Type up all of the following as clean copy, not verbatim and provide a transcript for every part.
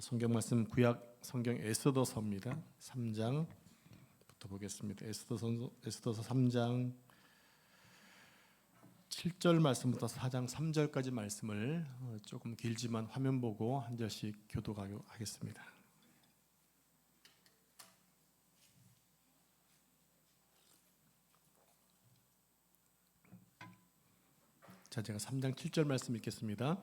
성경 말씀 구약 성경 에스더서입니다. 3장부터 보겠습니다. 에스더서 3장 7절 말씀부터 4장 3절까지 말씀을 조금 길지만 화면 보고 한 절씩 교독하겠습니다. 자, 제가 3장 7절 말씀 읽겠습니다.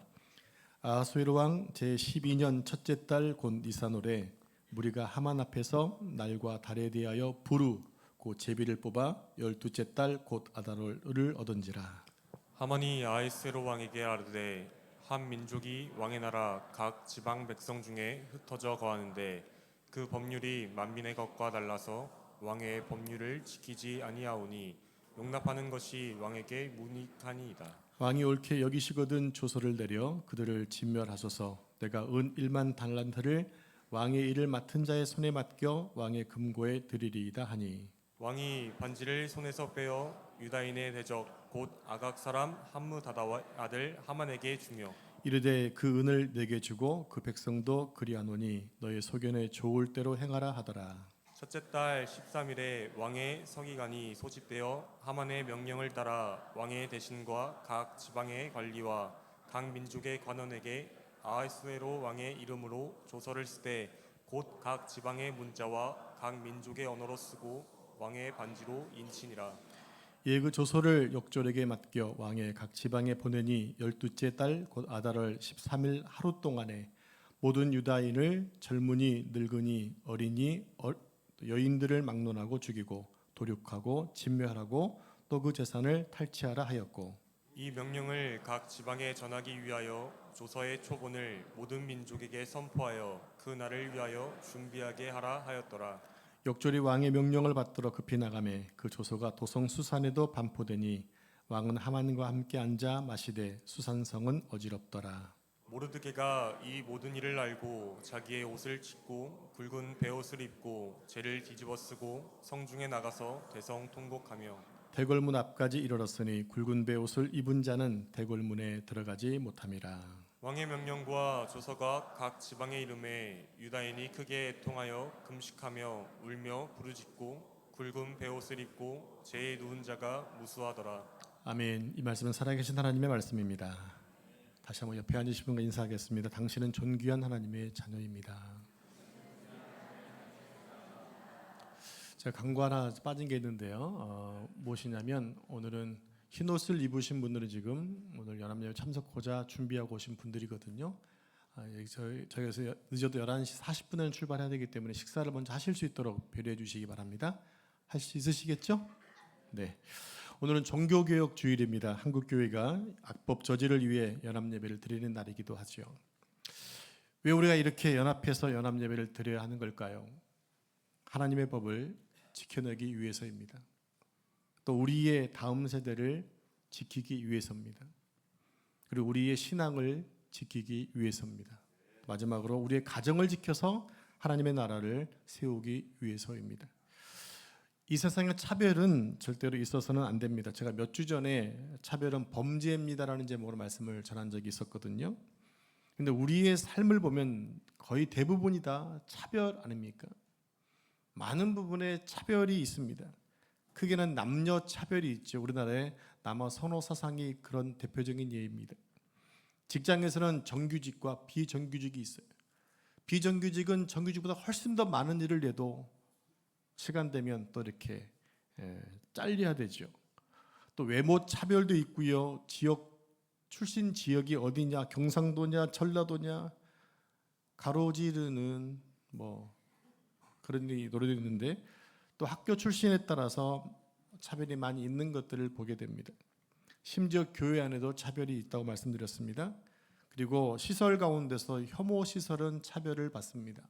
아하수에로 왕 제12년 첫째 달 곧 니산월에 무리가 하만 앞에서 날과 달에 대하여 부르 곧 제비를 뽑아 12째 달 곧 아달월을 얻은지라. 하만이 아하수에로 왕에게 아뢰되 한 민족이 왕의 나라 각 지방 백성 중에 흩어져 거하는데 그 법률이 만민의 것과 달라서 왕의 법률을 지키지 아니하오니 용납하는 것이 왕에게 무익하니이다. 왕이 옳게 여기시거든 조서를 내려 그들을 진멸하소서. 내가 은 1만 달란트를 왕의 일을 맡은 자의 손에 맡겨 왕의 금고에 드리리이다 하니, 왕이 반지를 손에서 빼어 유다인의 대적 곧 아각 사람 함므다다와 아들 하만에게 주며 이르되 그 은을 내게 주고 그 백성도 그리하노니 너의 소견에 좋을 대로 행하라 하더라. 첫째 달 13일에 왕의 서기관이 소집되어 하만의 명령을 따라 왕의 대신과 각 지방의 관리와 각 민족의 관원에게 아하수에로 왕의 이름으로 조서를 쓰되 곧 각 지방의 문자와 각 민족의 언어로 쓰고 왕의 반지로 인치니라. 예, 그 조서를 역졸에게 맡겨 왕의 각 지방에 보내니 12째 달 곧 아달월 13일 하루 동안에 모든 유다인을 젊은이 늙은이 어린이 여인들을 막론하고 죽이고 도륙하고 진멸하고 또 그 재산을 탈취하라 하였고, 이 명령을 각 지방에 전하기 위하여 조서의 초본을 모든 민족에게 선포하여 그 날을 위하여 준비하게 하라 하였더라. 역졸이 왕의 명령을 받들어 급히 나가매 그 조서가 도성 수산에도 반포되니 왕은 하만과 함께 앉아 마시되 수산성은 어지럽더라. 모르드게가 이 모든 일을 알고 자기의 옷을 찢고 굵은 베옷을 입고 재를 뒤집어 쓰고 성중에 나가서 대성 통곡하며 대궐문 앞까지 이르렀으니 굵은 베옷을 입은 자는 대궐문에 들어가지 못함이라. 왕의 명령과 조서가 각 지방의 이름에 유다인이 크게 애통하여 금식하며 울며 부르짖고 굵은 베옷을 입고 재에 누운 자가 무수하더라. 아멘. 이 말씀은 살아계신 하나님의 말씀입니다. 다시 한번 옆에 앉으신 분과 인사하겠습니다. 당신은 존귀한 하나님의 자녀입니다. 제가 광고 하나 빠진 게 있는데요. 무엇이냐면 오늘은 흰 옷을 입으신 분들은 지금 오늘 연합예배 참석하고자 준비하고 오신 분들이거든요. 저희에서 늦어도 11시 40분에 출발해야 되기 때문에 식사를 먼저 하실 수 있도록 배려해 주시기 바랍니다. 할 수 있으시겠죠? 네. 오늘은 종교개혁 주일입니다. 한국교회가 악법 저지를 위해 연합예배를 드리는 날이기도 하죠. 왜 우리가 이렇게 연합해서 연합예배를 드려야 하는 걸까요? 하나님의 법을 지켜내기 위해서입니다. 또 우리의 다음 세대를 지키기 위해서입니다. 그리고 우리의 신앙을 지키기 위해서입니다. 마지막으로 우리의 가정을 지켜서 하나님의 나라를 세우기 위해서입니다. 이 세상의 차별은 절대로 있어서는 안 됩니다. 제가 몇 주 전에 차별은 범죄입니다라는 제목으로 말씀을 전한 적이 있었거든요. 근데 우리의 삶을 보면 거의 대부분이 다 차별 아닙니까? 많은 부분에 차별이 있습니다. 크게는 남녀 차별이 있죠. 우리나라의 남녀 선호 사상이 그런 대표적인 예입니다. 직장에서는 정규직과 비정규직이 있어요. 비정규직은 정규직보다 훨씬 더 많은 일을 해도 시간 되면 또 이렇게 잘려야 되죠. 또 외모 차별도 있고요. 출신 지역이 어디냐, 경상도냐, 전라도냐, 가로지르는 그런 노래도 있는데 또 학교 출신에 따라서 차별이 많이 있는 것들을 보게 됩니다. 심지어 교회 안에도 차별이 있다고 말씀드렸습니다. 그리고 시설 가운데서 혐오 시설은 차별을 받습니다.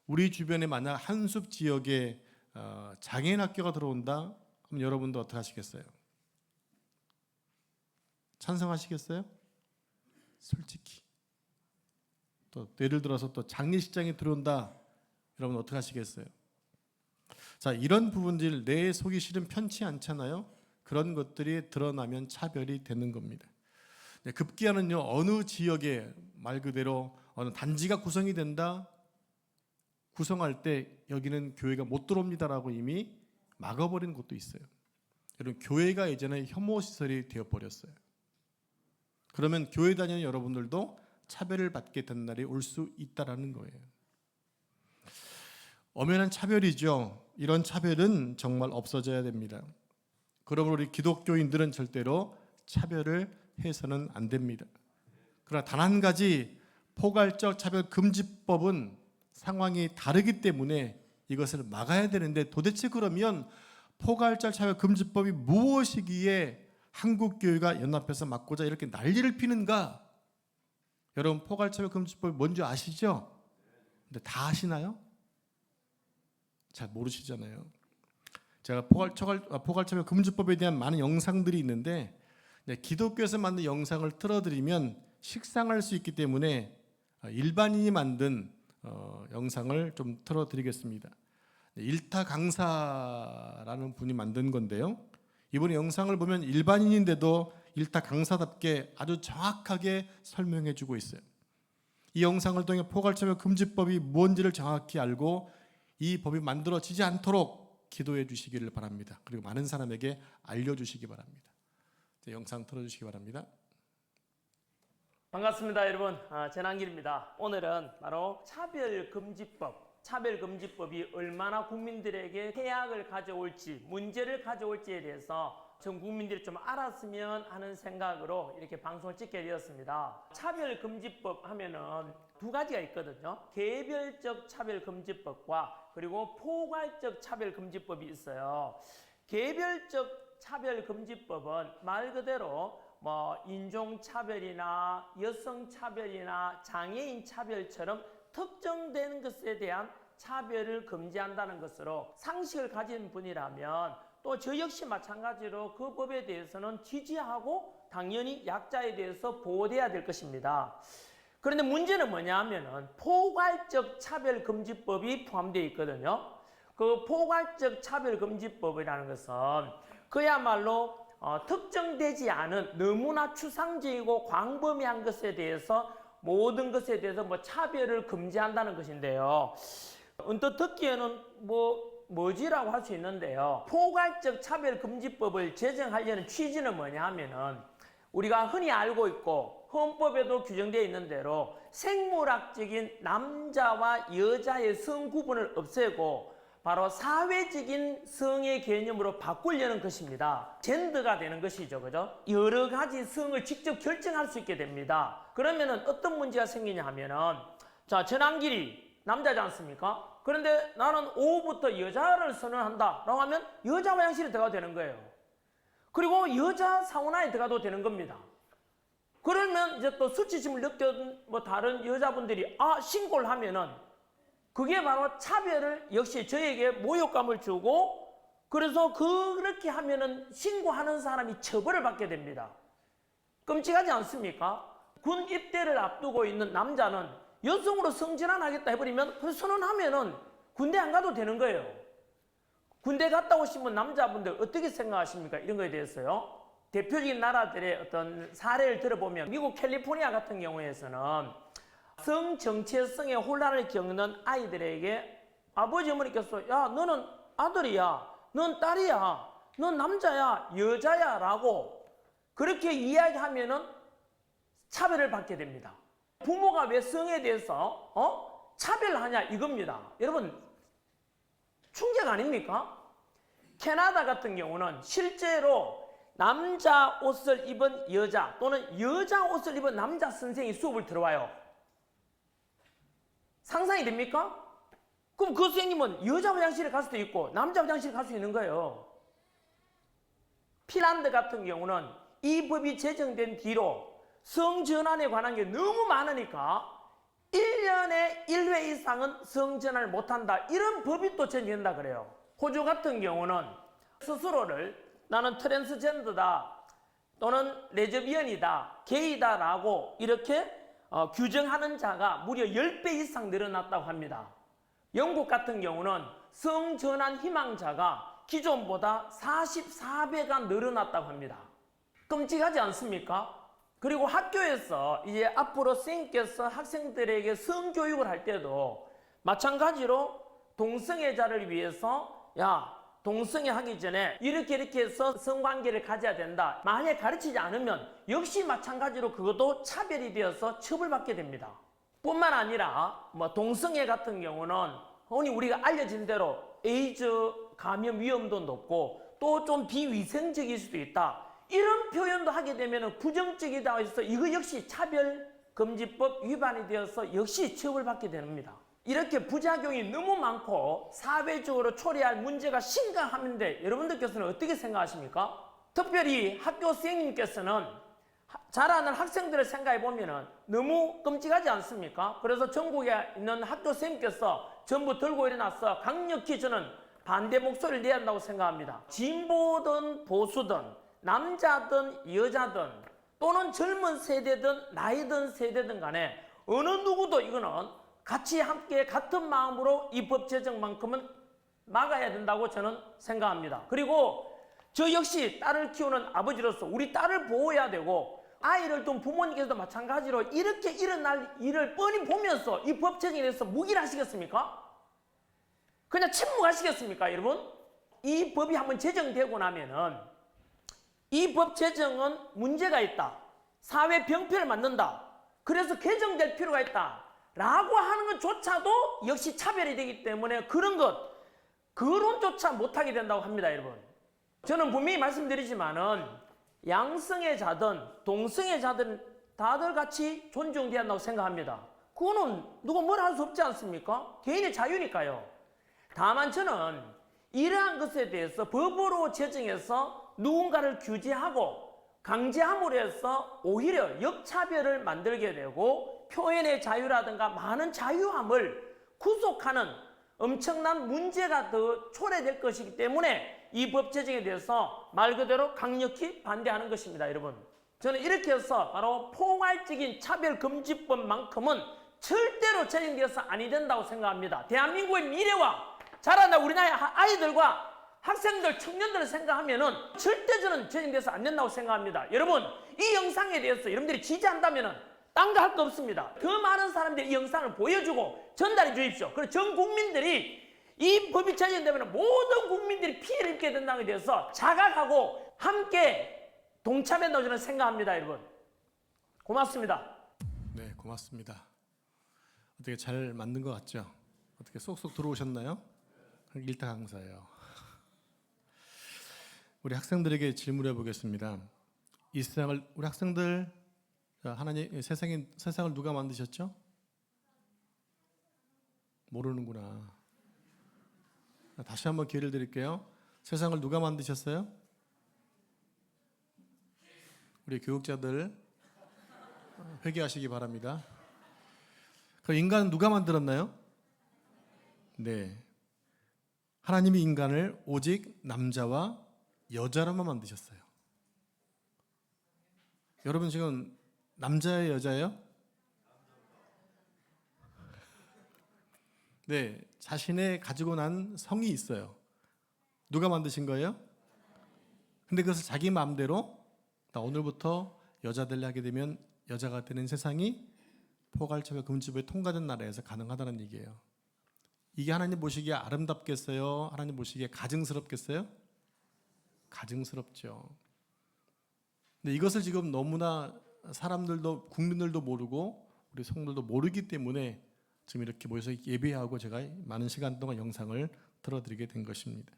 우리 주변에 만약 한숲 지역에 장애인 학교가 들어온다 그럼 여러분도 어떻게 하시겠어요? 찬성하시겠어요? 솔직히. 또 예를 들어서 또 장례식장에 들어온다 여러분 어떻게 하시겠어요? 자, 이런 부분들 내 속이 싫은 편치 않잖아요. 그런 것들이 드러나면 차별이 되는 겁니다. 급기야는요 어느 지역에 말 그대로 어느 단지가 구성이 된다. 구성할 때 여기는 교회가 못 들어옵니다라고 이미 막아버린 곳도 있어요. 여러분, 교회가 예전에 혐오 시설이 되어버렸어요. 그러면 교회 다니는 여러분들도 차별을 받게 된 날이 올 수 있다라는 거예요. 엄연한 차별이죠. 이런 차별은 정말 없어져야 됩니다. 그러므로 우리 기독교인들은 절대로 차별을 해서는 안 됩니다. 그러나 단 한 가지, 포괄적 차별금지법은 상황이 다르기 때문에 이것을 막아야 되는데, 도대체 그러면 포괄적 차별금지법이 무엇이기에 한국교회가 연합해서 막고자 이렇게 난리를 피는가? 여러분, 포괄적 차별금지법이 뭔지 아시죠? 근데 다 아시나요? 잘 모르시잖아요. 제가 포괄차별금지법에 대한 많은 영상들이 있는데, 기독교에서 만든 영상을 틀어드리면 식상할 수 있기 때문에 일반인이 만든 영상을 좀 틀어드리겠습니다. 일타 강사라는 분이 만든 건데요. 이번에 영상을 보면 일반인인데도 일타 강사답게 아주 정확하게 설명해주고 있어요. 이 영상을 통해 포괄차별금지법이 뭔지를 정확히 알고 이 법이 만들어지지 않도록 기도해 주시기를 바랍니다. 그리고 많은 사람에게 알려주시기 바랍니다. 영상 틀어주시기 바랍니다. 반갑습니다, 여러분. 전한길입니다. 오늘은 바로 차별금지법이 얼마나 국민들에게 해악을 가져올지, 문제를 가져올지에 대해서 전 국민들이 좀 알았으면 하는 생각으로 이렇게 방송을 찍게 되었습니다. 차별금지법 하면은 두 가지가 있거든요. 개별적 차별금지법과 그리고 포괄적 차별금지법이 있어요. 개별적 차별금지법은 말 그대로 인종차별이나 여성차별이나 장애인 차별처럼 특정된 것에 대한 차별을 금지한다는 것으로 상식을 가진 분이라면 또 저 역시 마찬가지로 그 법에 대해서는 지지하고 당연히 약자에 대해서 보호돼야 될 것입니다. 그런데 문제는 뭐냐 하면은 포괄적 차별금지법이 포함되어 있거든요. 그 포괄적 차별금지법이라는 것은 그야말로 특정되지 않은 너무나 추상적이고 광범위한 것에 대해서 모든 것에 대해서 차별을 금지한다는 것인데요. 언뜻 듣기에는 뭐지라고 할 수 있는데요. 포괄적 차별금지법을 제정하려는 취지는 뭐냐 하면은 우리가 흔히 알고 있고 헌법에도 규정되어 있는 대로 생물학적인 남자와 여자의 성 구분을 없애고 바로 사회적인 성의 개념으로 바꾸려는 것입니다. 젠더가 되는 것이죠. 그죠? 여러 가지 성을 직접 결정할 수 있게 됩니다. 그러면은 어떤 문제가 생기냐 하면은, 자, 전한길이 남자지 않습니까? 그런데 나는 오후부터 여자를 선언한다 라고 하면 여자 화장실에 들어가도 되는 거예요. 그리고 여자 사우나에 들어가도 되는 겁니다. 그러면 이제 또 수치심을 느꼈던 다른 여자분들이 신고를 하면은 그게 바로 차별을 역시 저에게 모욕감을 주고, 그래서 그렇게 하면은 신고하는 사람이 처벌을 받게 됩니다. 끔찍하지 않습니까? 군 입대를 앞두고 있는 남자는 여성으로 성전환하겠다 해버리면 그 선언하면은 군대 안 가도 되는 거예요. 군대 갔다 오신 분 남자분들 어떻게 생각하십니까? 이런 거에 대해서요. 대표적인 나라들의 어떤 사례를 들어보면 미국 캘리포니아 같은 경우에서는 성 정체성의 혼란을 겪는 아이들에게 아버지 어머니께서 야 너는 아들이야, 넌 딸이야, 넌 남자야, 여자야 라고 그렇게 이야기하면은 차별을 받게 됩니다. 부모가 왜 성에 대해서 차별하냐 이겁니다. 여러분 충격 아닙니까? 캐나다 같은 경우는 실제로 남자 옷을 입은 여자 또는 여자 옷을 입은 남자 선생이 수업을 들어와요. 상상이 됩니까? 그럼 그 선생님은 여자 화장실에 갈 수도 있고 남자 화장실에 갈 수 있는 거예요. 핀란드 같은 경우는 이 법이 제정된 뒤로 성전환에 관한 게 너무 많으니까 1년에 1회 이상은 성전환을 못한다 이런 법이 또 제정된다 그래요. 호주 같은 경우는 스스로를 나는 트랜스젠더다 또는 레즈비언이다 게이다 라고 이렇게 규정하는 자가 무려 10배 이상 늘어났다고 합니다. 영국 같은 경우는 성전환 희망자가 기존보다 44배가 늘어났다고 합니다. 끔찍하지 않습니까? 그리고 학교에서 이제 앞으로 선생님께서 학생들에게 성교육을 할 때도 마찬가지로 동성애자를 위해서 야, 동성애 하기 전에 이렇게 해서 성관계를 가져야 된다. 만약에 가르치지 않으면 역시 마찬가지로 그것도 차별이 되어서 처벌받게 됩니다. 뿐만 아니라 뭐 동성애 같은 경우는 흔히 우리가 알려진 대로 에이즈 감염 위험도 높고 또 좀 비위생적일 수도 있다. 이런 표현도 하게 되면 부정적이다 해서 이거 역시 차별금지법 위반이 되어서 역시 처벌받게 됩니다. 이렇게 부작용이 너무 많고 사회적으로 초래할 문제가 심각한데 여러분들께서는 어떻게 생각하십니까? 특별히 학교 선생님께서는 자라는 학생들을 생각해 보면 너무 끔찍하지 않습니까? 그래서 전국에 있는 학교 선생님께서 전부 들고 일어나서 강력히 저는 반대 목소리를 내야 한다고 생각합니다. 진보든 보수든 남자든 여자든 또는 젊은 세대든 나이 든 세대든 간에 어느 누구도 이거는 같이 함께 같은 마음으로 이 법 제정만큼은 막아야 된다고 저는 생각합니다. 그리고 저 역시 딸을 키우는 아버지로서 우리 딸을 보호해야 되고 아이를 둔 부모님께서도 마찬가지로 이렇게 일어날 일을 뻔히 보면서 이 법 제정에 대해서 무기를하시겠습니까? 그냥 침묵하시겠습니까, 여러분? 이 법이 한번 제정되고 나면은 이 법 제정은 문제가 있다. 사회 병폐를 만든다. 그래서 개정될 필요가 있다. 라고 하는 것조차도 역시 차별이 되기 때문에 그런 것, 거론조차 못하게 된다고 합니다, 여러분. 저는 분명히 말씀드리지만은 양성애자든 동성애자든 다들 같이 존중돼야 한다고 생각합니다. 그거는 누가 뭐라 할 수 없지 않습니까? 개인의 자유니까요. 다만 저는 이러한 것에 대해서 법으로 제정해서 누군가를 규제하고 강제함으로 해서 오히려 역차별을 만들게 되고 표현의 자유라든가 많은 자유함을 구속하는 엄청난 문제가 더 초래될 것이기 때문에 이 법 제정에 대해서 말 그대로 강력히 반대하는 것입니다, 여러분. 저는 이렇게 해서 바로 포괄적인 차별금지법만큼은 절대로 제정되어서 아니 된다고 생각합니다. 대한민국의 미래와 자라날 우리나라의 아이들과 학생들, 청년들을 생각하면은 절대 저는 제정돼서 안 된다고 생각합니다. 여러분, 이 영상에 대해서 여러분들이 지지한다면은 딴 거 할 거 없습니다. 더 많은 사람들이 이 영상을 보여주고 전달해 주십시오. 그리고 전 국민들이 이 법이 제정되면 모든 국민들이 피해를 입게 된다는 데 대해서 자각하고 함께 동참한다고 저는 생각합니다, 여러분. 고맙습니다. 네, 고맙습니다. 어떻게 잘 만든 것 같죠? 어떻게 쏙쏙 들어오셨나요? 일타 강사예요. 우리 학생들에게 질문해 보겠습니다. 이 세상을 우리 학생들 하나님 세상을 누가 만드셨죠? 모르는구나. 다시 한번 기회를 드릴게요. 세상을 누가 만드셨어요? 우리 교육자들 회개하시기 바랍니다. 그 인간은 누가 만들었나요? 네. 하나님이 인간을 오직 남자와 여자로만 만드셨어요. 여러분 지금 남자예요, 여자예요? 네, 자신의 가지고 난 성이 있어요. 누가 만드신 거예요? 근데 그것을 자기 마음대로 나 오늘부터 여자 되려 하게 되면 여자가 되는 세상이 포괄차별 금지법이 통과된 나라에서 가능하다는 얘기예요. 이게 하나님 보시기에 아름답겠어요? 하나님 보시기에 가증스럽겠어요? 가증스럽죠. 근데 이것을 지금 너무나 사람들도 국민들도 모르고 우리 성도들도 모르기 때문에 지금 이렇게 모여서 예배하고 제가 많은 시간 동안 영상을 들어드리게 된 것입니다.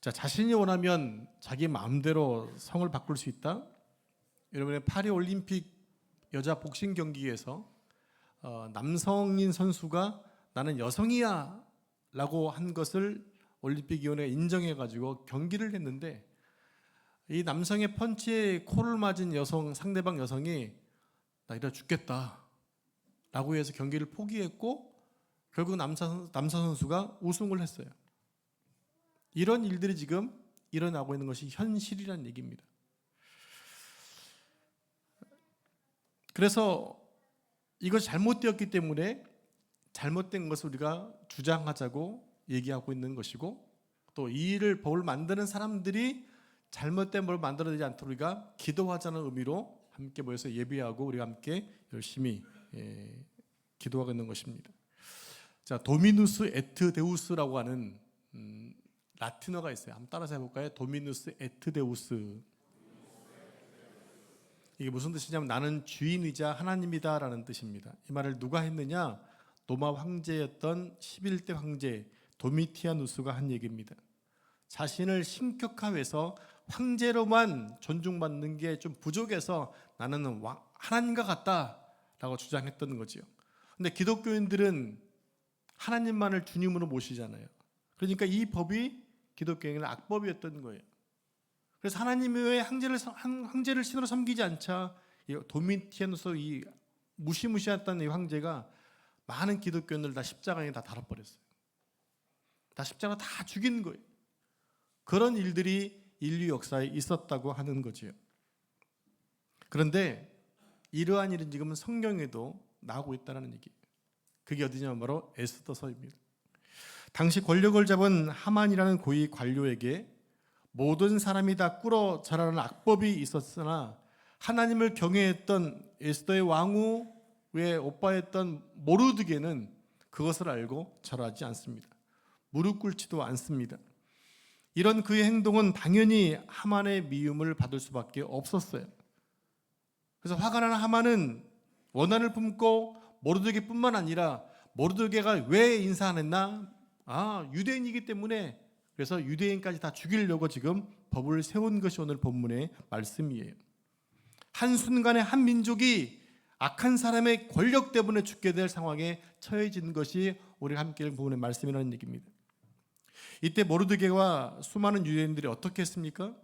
자, 자신이 원하면 자기 마음대로 성을 바꿀 수 있다. 여러분의 파리 올림픽 여자 복싱 경기에서 남성인 선수가 나는 여성이야 라고 한 것을 올림픽위원회가 인정해가지고 경기를 했는데 이 남성의 펀치에 코를 맞은 상대방 여성이 나 이러다 죽겠다 라고 해서 경기를 포기했고 결국 남자 선수가 우승을 했어요. 이런 일들이 지금 일어나고 있는 것이 현실이라는 얘기입니다. 그래서 이것이 잘못되었기 때문에 잘못된 것을 우리가 주장하자고 얘기하고 있는 것이고 또 이 일을 법을 만드는 사람들이 잘못된 법을 만들어내지 않도록 우리가 기도하자는 의미로 함께 모여서 예배하고 우리가 함께 열심히 기도하고 있는 것입니다. 자, 도미누스 에트 데우스라고 하는 라틴어가 있어요. 한번 따라서 해볼까요? 도미누스 에트 데우스. 이게 무슨 뜻이냐면 나는 주인이자 하나님이다라는 뜻입니다. 이 말을 누가 했느냐? 로마 황제였던 11대 황제 도미티아누스가 한 얘기입니다. 자신을 신격화해서 황제로만 존중받는 게 좀 부족해서 나는 하나님과 같다라고 주장했던 거지요. 근데 기독교인들은 하나님만을 주님으로 모시잖아요. 그러니까 이 법이 기독교인은 악법이었던 거예요. 그래서 하나님이 왜 황제를 신으로 섬기지 않자? 이 도미티아누스 이 무시무시했던 이 황제가 많은 기독교인들 다 십자가에 다 달아버렸어요. 다 십자가 다 죽인 거예요. 그런 일들이 인류 역사에 있었다고 하는 거지요. 그런데 이러한 일은 지금은 성경에도 나오고 있다는 얘기예요. 그게 어디냐면 바로 에스더서입니다. 당시 권력을 잡은 하만이라는 고위 관료에게 모든 사람이 다 꿇어 절하는 악법이 있었으나 하나님을 경외했던 에스더의 왕후의 오빠였던 모르드게는 그것을 알고 절하지 않습니다. 무릎 꿇지도 않습니다. 이런 그의 행동은 당연히 하만의 미움을 받을 수밖에 없었어요. 그래서 화가 난 하만은 원한을 품고 모르드게뿐만 아니라 모르드게가 왜 인사 안 했나? 유대인이기 때문에 그래서 유대인까지 다 죽이려고 지금 법을 세운 것이 오늘 본문의 말씀이에요. 한순간에 한 민족이 악한 사람의 권력 때문에 죽게 될 상황에 처해진 것이 우리 함께 읽은 본문의 말씀이라는 얘기입니다. 이때 모르드게와 수많은 유대인들이 어떻게 했습니까?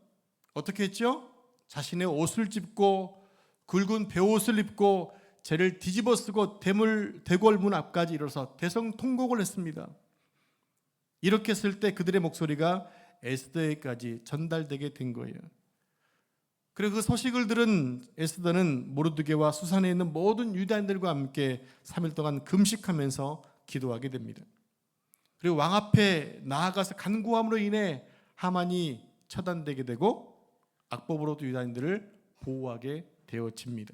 어떻게 했죠? 자신의 옷을 찢고 굵은 베옷을 입고 죄를 뒤집어 쓰고 대궐문 앞까지 이르러서 대성통곡을 했습니다. 이렇게 했을 때 그들의 목소리가 에스더에게까지 전달되게 된 거예요. 그리고 그 소식을 들은 에스더는 모르드게와 수산에 있는 모든 유대인들과 함께 3일 동안 금식하면서 기도하게 됩니다. 그리고 왕 앞에 나아가서 간구함으로 인해 하만이 처단되게 되고 악법으로도 유다인들을 보호하게 되어집니다.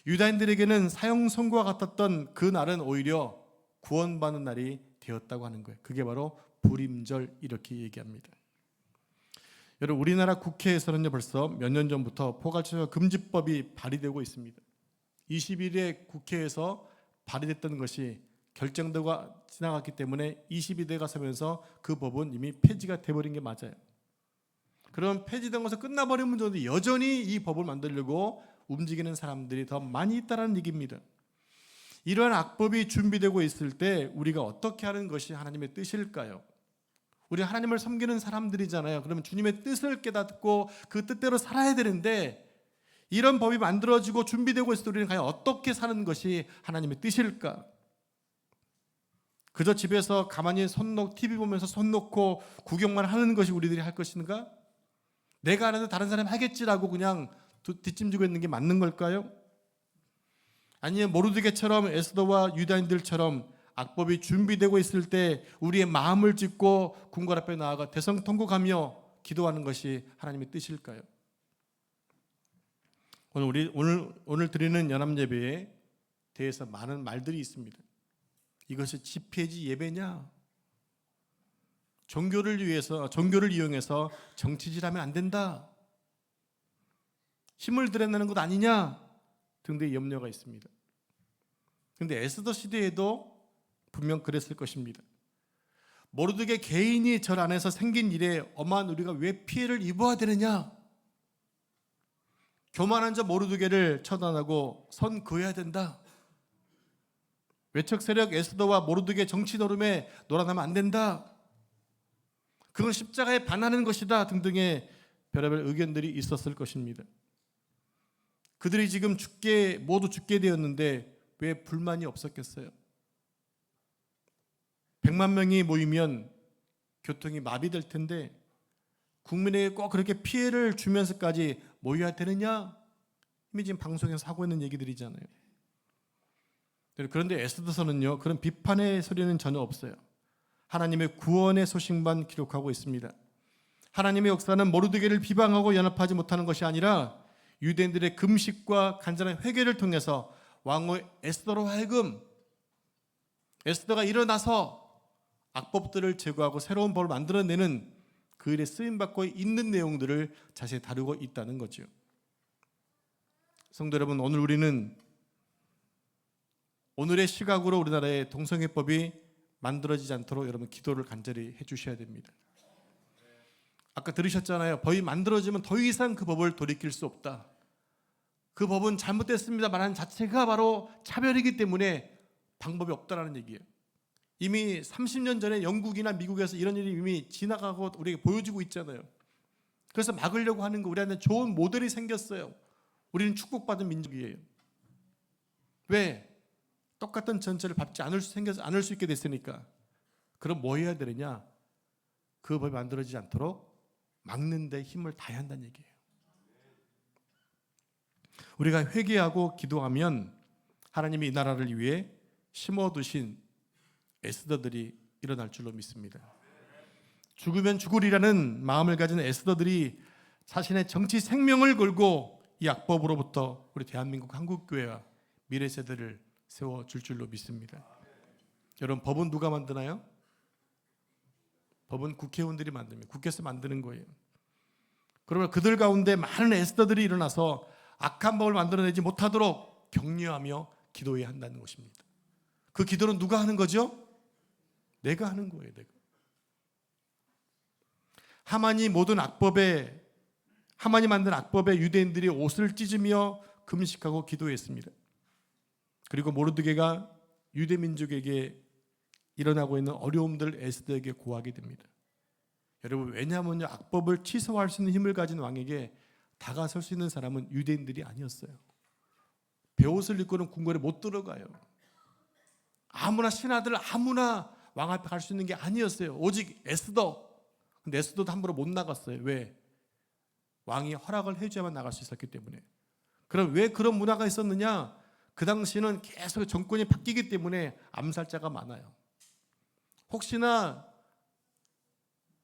유다인들에게는 사형 선고와 같았던 그 날은 오히려 구원받는 날이 되었다고 하는 거예요. 그게 바로 불임절 이렇게 얘기합니다. 여러분 우리나라 국회에서는요 벌써 몇 년 전부터 포괄처벌 금지법이 발의되고 있습니다. 20일에 국회에서 발의됐던 것이 결정되고 지나갔기 때문에 22대가 서면서 그 법은 이미 폐지가 돼버린 게 맞아요. 그럼 폐지된 것을 끝나버리면 좋은데 여전히 이 법을 만들려고 움직이는 사람들이 더 많이 있다는 얘기입니다. 이러한 악법이 준비되고 있을 때 우리가 어떻게 하는 것이 하나님의 뜻일까요? 우리 하나님을 섬기는 사람들이잖아요. 그러면 주님의 뜻을 깨닫고 그 뜻대로 살아야 되는데 이런 법이 만들어지고 준비되고 있을 때 우리는 과연 어떻게 사는 것이 하나님의 뜻일까? 그저 집에서 가만히 TV 보면서 손 놓고 구경만 하는 것이 우리들이 할 것인가? 내가 안 해도 다른 사람이 하겠지라고 그냥 뒷짐지고 있는 게 맞는 걸까요? 아니면 모르드게처럼 에스더와 유다인들처럼 악법이 준비되고 있을 때 우리의 마음을 찢고 궁궐 앞에 나아가 대성통곡하며 기도하는 것이 하나님의 뜻일까요? 오늘 드리는 연합예배에 대해서 많은 말들이 있습니다. 이것이 집회지 예배냐? 종교를 이용해서 정치질하면 안 된다. 힘을 드러내는 것 아니냐? 등등의 염려가 있습니다. 그런데 에스더 시대에도 분명 그랬을 것입니다. 모르드게 개인이 절 안에서 생긴 일에 엄한 우리가 왜 피해를 입어야 되느냐? 교만한 자 모르드게를 처단하고 선 그어야 된다. 외척 세력 에스더와 모르드게 정치 노름에 놀아나면 안 된다. 그건 십자가에 반하는 것이다 등등의 별의별 의견들이 있었을 것입니다. 그들이 지금 모두 죽게 되었는데 왜 불만이 없었겠어요? 100만 명이 모이면 교통이 마비될 텐데 국민에게 꼭 그렇게 피해를 주면서까지 모여야 되느냐? 이미 지금 방송에서 하고 있는 얘기들이잖아요. 그런데 에스더서는요 그런 비판의 소리는 전혀 없어요. 하나님의 구원의 소식만 기록하고 있습니다. 하나님의 역사는 모르드게를 비방하고 연합하지 못하는 것이 아니라 유대인들의 금식과 간절한 회개를 통해서 왕후 에스더로 하여금 에스더가 일어나서 악법들을 제거하고 새로운 법을 만들어내는 그 일에 쓰임받고 있는 내용들을 자세히 다루고 있다는 거죠. 성도 여러분, 오늘 우리는 오늘의 시각으로 우리나라의 동성애법이 만들어지지 않도록 여러분 기도를 간절히 해주셔야 됩니다. 아까 들으셨잖아요. 법이 만들어지면 더 이상 그 법을 돌이킬 수 없다. 그 법은 잘못됐습니다 말하는 자체가 바로 차별이기 때문에 방법이 없다라는 얘기예요. 이미 30년 전에 영국이나 미국에서 이런 일이 이미 지나가고 우리에게 보여지고 있잖아요. 그래서 막으려고 하는 거, 우리한테 좋은 모델이 생겼어요. 우리는 축복받은 민족이에요. 왜? 똑같은 전체를 밟지 않을 수 있게 됐으니까. 그럼 뭐 해야 되느냐? 그 법이 만들어지지 않도록 막는 데 힘을 다해야 한다는 얘기예요. 우리가 회개하고 기도하면 하나님이 이 나라를 위해 심어두신 에스더들이 일어날 줄로 믿습니다. 죽으면 죽으리라는 마음을 가진 에스더들이 자신의 정치 생명을 걸고 이 악법으로부터 우리 대한민국 한국교회와 미래 세대를 세워줄 줄로 믿습니다. 여러분, 법은 누가 만드나요? 법은 국회의원들이 만듭니다. 국회에서 만드는 거예요. 그러면 그들 가운데 많은 에스더들이 일어나서 악한 법을 만들어내지 못하도록 격려하며 기도해야 한다는 것입니다. 그 기도는 누가 하는 거죠? 내가 하는 거예요. 내가. 하만이 만든 악법에 유대인들이 옷을 찢으며 금식하고 기도했습니다. 그리고 모르드게가 유대 민족에게 일어나고 있는 어려움들을 에스더에게 고하게 됩니다. 여러분, 왜냐하면요, 악법을 취소할 수 있는 힘을 가진 왕에게 다가설 수 있는 사람은 유대인들이 아니었어요. 베옷을 입고는 궁궐에 못 들어가요. 아무나 신하들 아무나 왕 앞에 갈 수 있는 게 아니었어요. 오직 에스더. 근데 에스더도 함부로 못 나갔어요. 왜? 왕이 허락을 해줘야만 나갈 수 있었기 때문에. 그럼 왜 그런 문화가 있었느냐? 그 당시는 계속 정권이 바뀌기 때문에 암살자가 많아요. 혹시나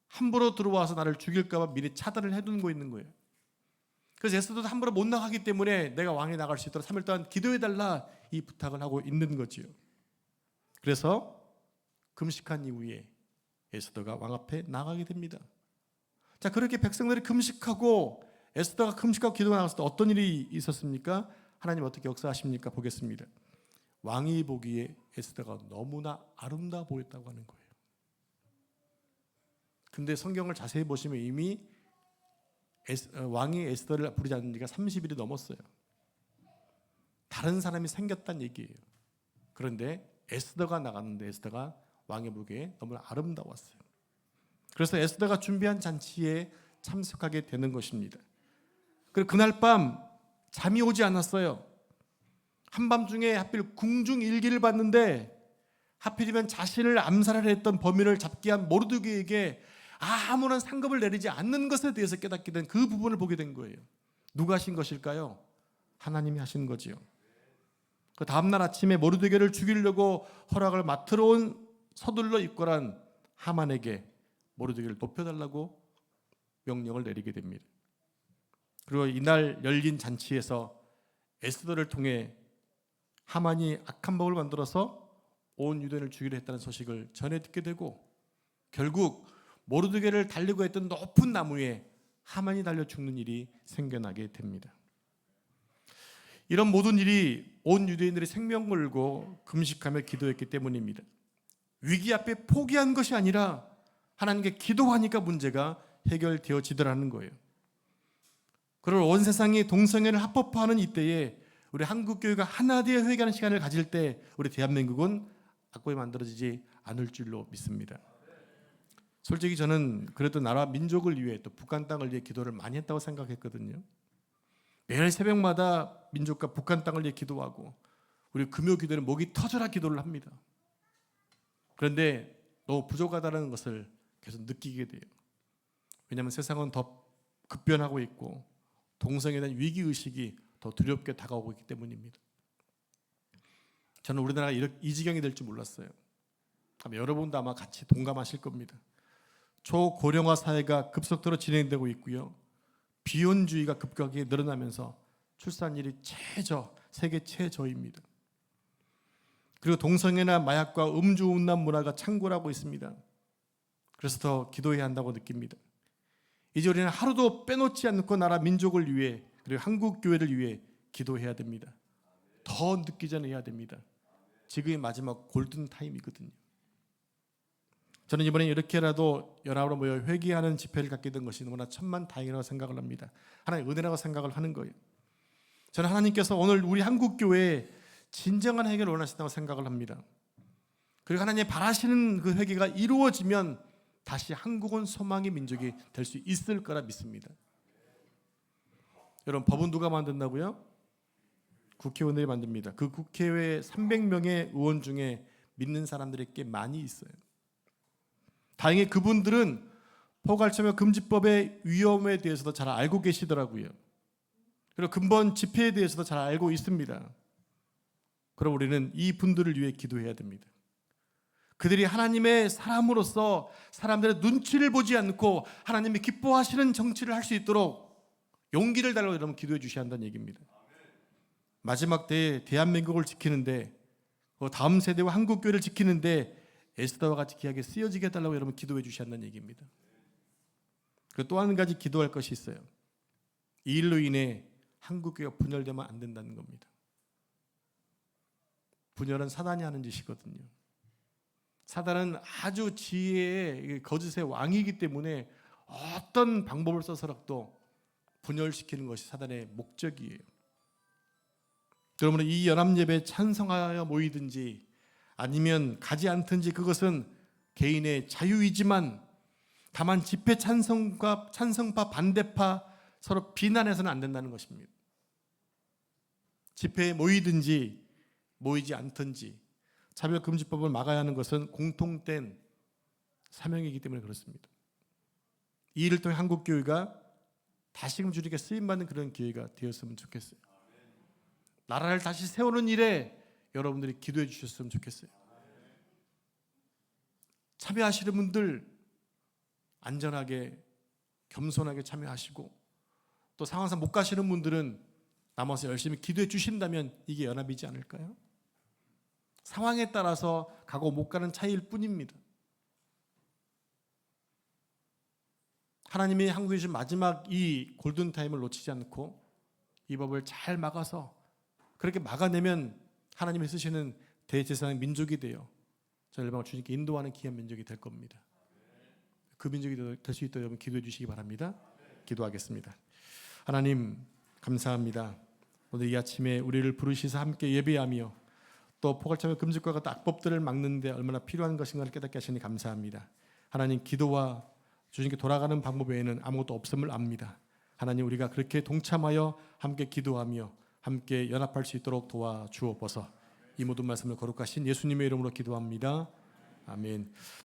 함부로 들어와서 나를 죽일까 봐 미리 차단을 해두고 있는 거예요. 그래서 에스더도 함부로 못 나가기 때문에 내가 왕이 나갈 수 있도록 3일 동안 기도해달라 이 부탁을 하고 있는 거지요. 그래서 금식한 이후에 에스더가 왕 앞에 나가게 됩니다. 자, 그렇게 백성들이 금식하고 에스더가 금식하고 기도가 나갔을 때 어떤 일이 있었습니까? 하나님 어떻게 역사하십니까? 보겠습니다. 왕이 보기에 에스더가 너무나 아름다워 보였다고 하는 거예요. 근데 성경을 자세히 보시면 이미 왕이 에스더를 부르지 않은 지가 30일이 넘었어요. 다른 사람이 생겼다는 얘기예요. 그런데 에스더가 나갔는데 에스더가 왕의 보기에 너무 아름다웠어요. 그래서 에스더가 준비한 잔치에 참석하게 되는 것입니다. 그리고 그날 밤 잠이 오지 않았어요. 한밤중에 하필 궁중일기를 봤는데 하필이면 자신을 암살하려 했던 범인을 잡게 한 모르드게에게 아무런 상급을 내리지 않는 것에 대해서 깨닫게 된 그 부분을 보게 된 거예요. 누가 하신 것일까요? 하나님이 하신 거지요. 그 다음날 아침에 모르드게를 죽이려고 허락을 맡으러 온 서둘러 입궐한 하만에게 모르드게를 높여달라고 명령을 내리게 됩니다. 그리고 이날 열린 잔치에서 에스더를 통해 하만이 악한 법을 만들어서 온 유대인을 죽이려 했다는 소식을 전해 듣게 되고 결국 모르드게를 달리고 했던 높은 나무에 하만이 달려 죽는 일이 생겨나게 됩니다. 이런 모든 일이 온 유대인들이 생명 걸고 금식하며 기도했기 때문입니다. 위기 앞에 포기한 것이 아니라 하나님께 기도하니까 문제가 해결되어지더라는 거예요. 그리고 온 세상이 동성애를 합법화하는 이때에 우리 한국교회가 하나 되어 회개하는 시간을 가질 때 우리 대한민국은 악법이 만들어지지 않을 줄로 믿습니다. 솔직히 저는 그래도 나라 민족을 위해 또 북한 땅을 위해 기도를 많이 했다고 생각했거든요. 매일 새벽마다 민족과 북한 땅을 위해 기도하고 우리 금요 기도는 목이 터져라 기도를 합니다. 그런데 너무 부족하다는 것을 계속 느끼게 돼요. 왜냐하면 세상은 더 급변하고 있고 동성애에 대한 위기의식이 더 두렵게 다가오고 있기 때문입니다. 저는 우리나라가 이 지경이 될 줄 몰랐어요. 아마 여러분도 아마 같이 동감하실 겁니다. 초고령화 사회가 급속도로 진행되고 있고요. 비혼주의가 급격하게 늘어나면서 출산율이 세계 최저입니다. 그리고 동성애나 마약과 음주운남 문화가 창궐하고 있습니다. 그래서 더 기도해야 한다고 느낍니다. 이제 우리는 하루도 빼놓지 않고 나라 민족을 위해 그리고 한국 교회를 위해 기도해야 됩니다. 더 늦기 전에 해야 됩니다. 지금이 마지막 골든 타임이거든요. 저는 이번에 이렇게라도 연합으로 모여 회개하는 집회를 갖게 된 것이 너무나 천만다행이라고 생각을 합니다. 하나님의 은혜라고 생각을 하는 거예요. 저는 하나님께서 오늘 우리 한국 교회에 진정한 회개를 원하신다고 생각을 합니다. 그리고 하나님이 바라시는 그 회개가 이루어지면 다시 한국은 소망의 민족이 될 수 있을 거라 믿습니다. 여러분, 법은 누가 만든다고요? 국회의원들이 만듭니다. 그 국회의회 300명의 의원 중에 믿는 사람들이 꽤 많이 있어요. 다행히 그분들은 포괄참여 금지법의 위험에 대해서도 잘 알고 계시더라고요. 그리고 근본 집회에 대해서도 잘 알고 있습니다. 그럼 우리는 이 분들을 위해 기도해야 됩니다. 그들이 하나님의 사람으로서 사람들의 눈치를 보지 않고 하나님이 기뻐하시는 정치를 할 수 있도록 용기를 달라고 여러분 기도해 주셔야 한다는 얘기입니다. 마지막 때에 대한민국을 지키는데 다음 세대와 한국교회를 지키는데 에스더와 같이 귀하게 쓰여지게 해달라고 여러분 기도해 주셔야 한다는 얘기입니다. 그리고 또 한 가지 기도할 것이 있어요. 이 일로 인해 한국교회가 분열되면 안 된다는 겁니다. 분열은 사단이 하는 짓이거든요. 사단은 아주 지혜의 거짓의 왕이기 때문에 어떤 방법을 써서라도 분열시키는 것이 사단의 목적이에요. 여러분, 이 연합예배에 찬성하여 모이든지 아니면 가지 않든지 그것은 개인의 자유이지만 다만 집회 찬성파 반대파 서로 비난해서는 안 된다는 것입니다. 집회에 모이든지 모이지 않든지 차별금지법을 막아야 하는 것은 공통된 사명이기 때문에 그렇습니다. 이 일을 통해 한국교회가 다시금 주님께 쓰임받는 그런 기회가 되었으면 좋겠어요. 나라를 다시 세우는 일에 여러분들이 기도해 주셨으면 좋겠어요. 참여하시는 분들 안전하게 겸손하게 참여하시고 또 상황상 못 가시는 분들은 남아서 열심히 기도해 주신다면 이게 연합이지 않을까요? 상황에 따라서 가고 못 가는 차이일 뿐입니다. 하나님이 한국에 주신 마지막 이 골든타임을 놓치지 않고 이 법을 잘 막아서 그렇게 막아내면 하나님이 쓰시는 대제사장 민족이 되어 저 열방을 주님께 인도하는 귀한 민족이 될 겁니다. 그 민족이 될 수 있도록 여러분 기도해 주시기 바랍니다. 기도하겠습니다. 하나님 감사합니다. 오늘 이 아침에 우리를 부르시사 함께 예배하며 또 포괄참여 금지과 같은 악법들을 막는 데 얼마나 필요한 것인가를 깨닫게 하시니 감사합니다. 하나님, 기도와 주님께 돌아가는 방법 외에는 아무것도 없음을 압니다. 하나님, 우리가 그렇게 동참하여 함께 기도하며 함께 연합할 수 있도록 도와주옵소서. 이 모든 말씀을 거룩하신 예수님의 이름으로 기도합니다. 아멘.